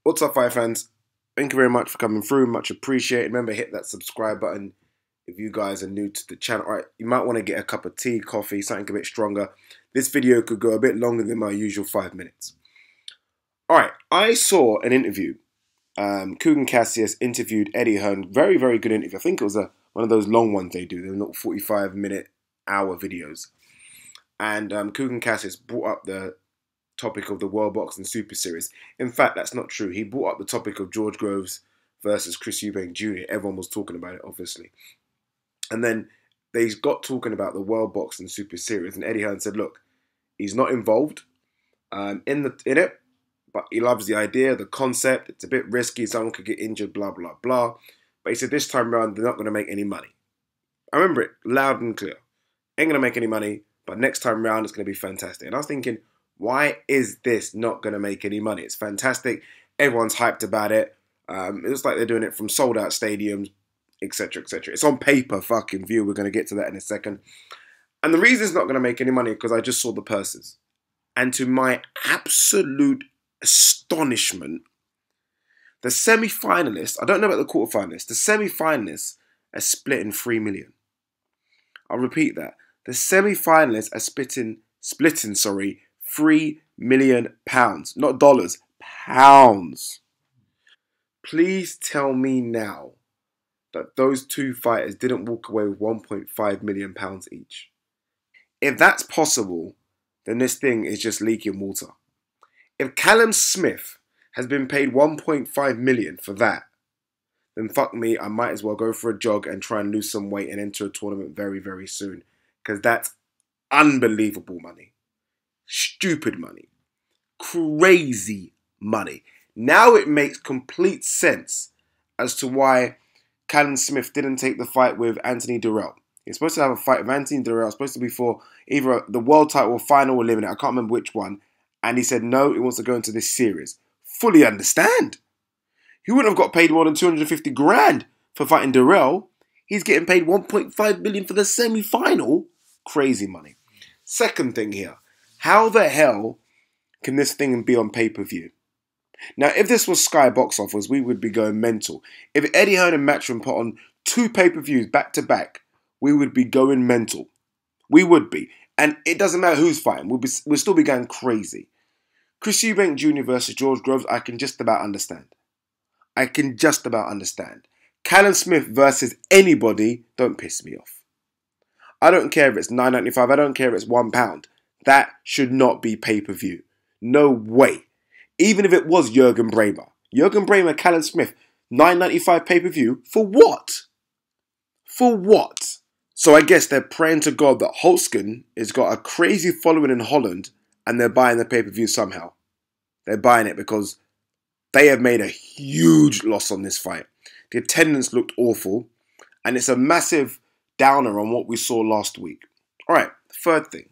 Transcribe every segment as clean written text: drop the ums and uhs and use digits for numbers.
What's up, Fire fans? Thank you very much for coming through. Much appreciated. Remember, hit that subscribe button if you guys are new to the channel. All right, you might want to get a cup of tea, coffee, something a bit stronger. This video could go a bit longer than my usual 5 minutes. All right, I saw an interview. Kugan Cassius interviewed Eddie Hearn. Very, very good interview. I think it was one of those long ones they do. They're not 45-minute, hour videos. And Kugan Cassius brought up the topic of the World Boxing Super Series. In fact, that's not true. He brought up the topic of George Groves versus Chris Eubank Jr. Everyone was talking about it, obviously. And then they got talking about the World Boxing Super Series, and Eddie Hearn said, look, he's not involved in it, but he loves the idea, the concept. It's a bit risky. Someone could get injured, blah, blah, blah. But he said this time around, they're not going to make any money. I remember it loud and clear. Ain't going to make any money, but next time around, it's going to be fantastic. And I was thinking, why is this not going to make any money? It's fantastic. Everyone's hyped about it. It looks like they're doing it from sold-out stadiums, etc., etc. It's on paper, fucking view. We're going to get to that in a second. And the reason it's not going to make any money is because I just saw the purses. And to my absolute astonishment, the semi-finalists, I don't know about the quarter-finalists, the semi-finalists are splitting 3 million. I'll repeat that. The semi-finalists are splitting, £3 million. Not dollars, pounds. Please tell me now that those two fighters didn't walk away with £1.5 million each. If that's possible, then this thing is just leaking water. If Callum Smith has been paid £1.5 million for that, then fuck me, I might as well go for a jog and try and lose some weight and enter a tournament very, very soon. Because that's unbelievable money. Stupid money. Crazy money. Now it makes complete sense as to why Callum Smith didn't take the fight with Anthony Durrell. He's supposed to have a fight with Anthony Durrell. Supposed to be for either the world title or final or eliminate. I can't remember which one. And he said no, he wants to go into this series. Fully understand. He wouldn't have got paid more than 250 grand for fighting Durrell. He's getting paid 1.5 million for the semi-final. Crazy money. Second thing here. How the hell can this thing be on pay-per-view? Now, if this was Sky Box Office, we would be going mental. If Eddie Hearn and Matchroom put on 2 pay-per-views back-to-back, we would be going mental. We would be. And it doesn't matter who's fighting. We'll still be going crazy. Chris Eubank Jr. versus George Groves, I can just about understand. Callum Smith versus anybody, don't piss me off. I don't care if it's $9.95. I don't care if it's £1. That should not be pay-per-view. No way. Even if it was Jurgen Bremer. Jurgen Bremer, Callum Smith, $9.95 pay-per-view. For what? For what? So I guess they're praying to God that Holtzken has got a crazy following in Holland and they're buying the pay-per-view somehow. They're buying it because they have made a huge loss on this fight. The attendance looked awful and it's a massive downer on what we saw last week. All right, third thing.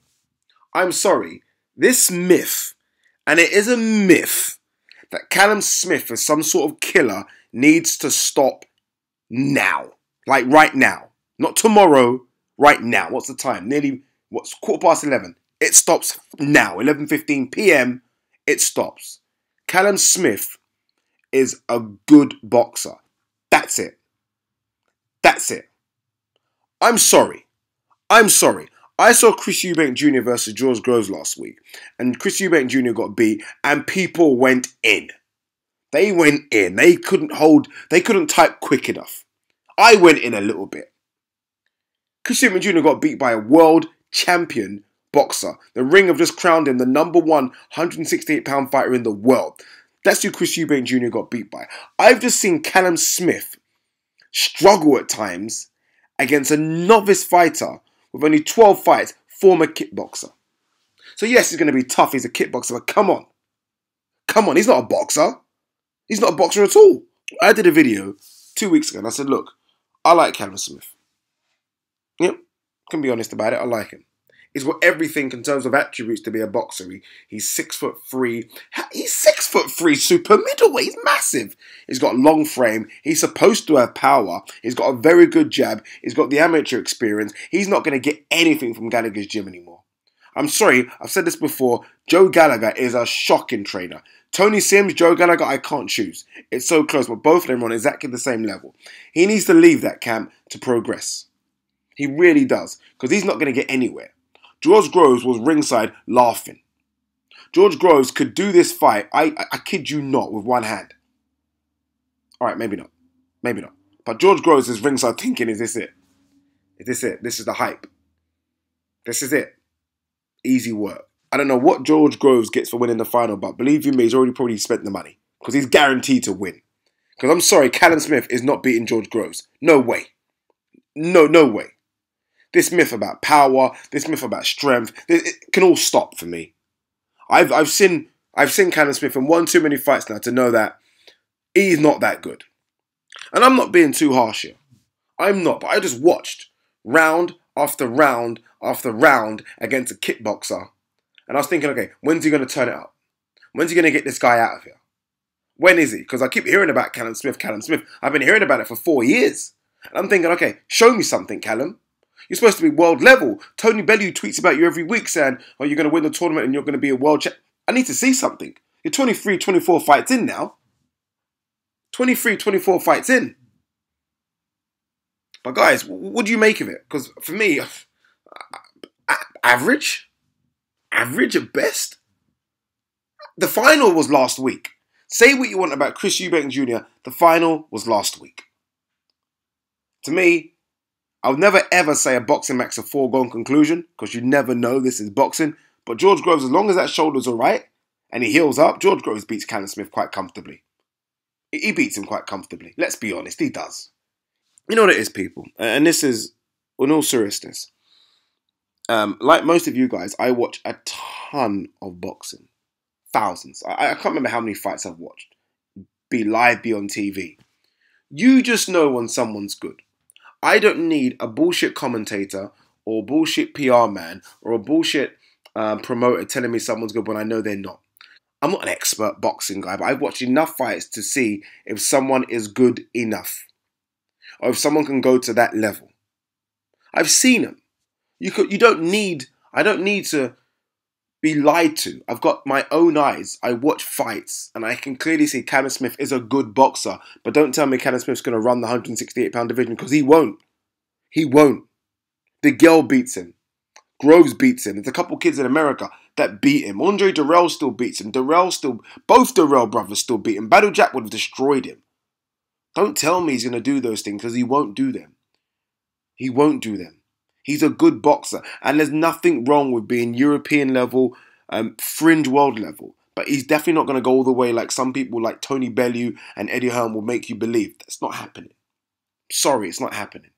I'm sorry, this myth, and it is a myth, that Callum Smith is some sort of killer needs to stop now. Like right now. Not tomorrow, right now. What's the time? What's 11:15. It stops now. 11:15 p.m. It stops. Callum Smith is a good boxer. That's it. That's it. I'm sorry. I saw Chris Eubank Jr. versus George Groves last week. And Chris Eubank Jr. got beat and people went in. They went in. They couldn't type quick enough. I went in a little bit. Chris Eubank Jr. got beat by a world champion boxer. The Ring have just crowned him the number 1 168-pound fighter in the world. That's who Chris Eubank Jr. got beat by. I've just seen Callum Smith struggle at times against a novice fighter with only 12 fights, former kickboxer. So yes, he's going to be tough. He's a kickboxer, but come on. Come on, he's not a boxer. He's not a boxer at all. I did a video 2 weeks ago and I said, look, I like Callum Smith. Yep, can be honest about it, I like him. He's got everything in terms of attributes to be a boxer. He's 6'3". He's 6'3", super middleweight. He's massive. He's got a long frame. He's supposed to have power. He's got a very good jab. He's got the amateur experience. He's not going to get anything from Gallagher's gym anymore. I'm sorry, I've said this before. Joe Gallagher is a shocking trainer. Tony Sims, Joe Gallagher, I can't choose. It's so close, but both of them are on exactly the same level. He needs to leave that camp to progress. He really does, because he's not going to get anywhere. George Groves was ringside laughing. George Groves could do this fight, I kid you not, with one hand. All right, maybe not. Maybe not. But George Groves is ringside thinking, is this it? Is this it? This is the hype. This is it. Easy work. I don't know what George Groves gets for winning the final, but believe you me, he's already probably spent the money. Because he's guaranteed to win. Because I'm sorry, Callum Smith is not beating George Groves. No way. No way. This myth about power, this myth about strength, it can all stop for me. I've seen Callum Smith in one too many fights now to know that he's not that good. And I'm not being too harsh here. I'm not, but I just watched round after round after round against a kickboxer. And I was thinking, okay, when's he going to turn it up? When's he going to get this guy out of here? When is he? Because I keep hearing about Callum Smith. I've been hearing about it for 4 years. And I'm thinking, okay, show me something, Callum. You're supposed to be world level. Tony Bellew tweets about you every week saying, oh, you're going to win the tournament and you're going to be a world champ. I need to see something. You're 23, 24 fights in now. 23, 24 fights in. But guys, what do you make of it? Because for me, average? Average at best? The final was last week. Say what you want about Chris Eubank Jr., the final was last week. To me, I would never ever say a boxing match a foregone conclusion, because you never know, this is boxing. But George Groves, as long as that shoulder's alright, and he heals up, George Groves beats Callum Smith quite comfortably. He beats him quite comfortably. Let's be honest, he does. You know what it is, people? And this is, in all seriousness, like most of you guys, I watch a ton of boxing. Thousands. I can't remember how many fights I've watched. Be live, be on TV. You just know when someone's good. I don't need a bullshit commentator or bullshit PR man or a bullshit promoter telling me someone's good when I know they're not. I'm not an expert boxing guy, but I've watched enough fights to see if someone is good enough. Or if someone can go to that level. I've seen them. I don't need to be lied to. I've got my own eyes. I watch fights and I can clearly see Callum Smith is a good boxer. But don't tell me Callum Smith's going to run the 168-pound division, because he won't. He won't. The girl beats him. Groves beats him. There's a couple kids in America that beat him. Andre Durrell still beats him. Both Durrell brothers still beat him. Battle Jack would have destroyed him. Don't tell me he's going to do those things, because he won't do them. He won't do them. He's a good boxer, and there's nothing wrong with being European level, fringe world level. But he's definitely not going to go all the way like some people like Tony Bellew and Eddie Hearn will make you believe. That's not happening. Sorry, it's not happening.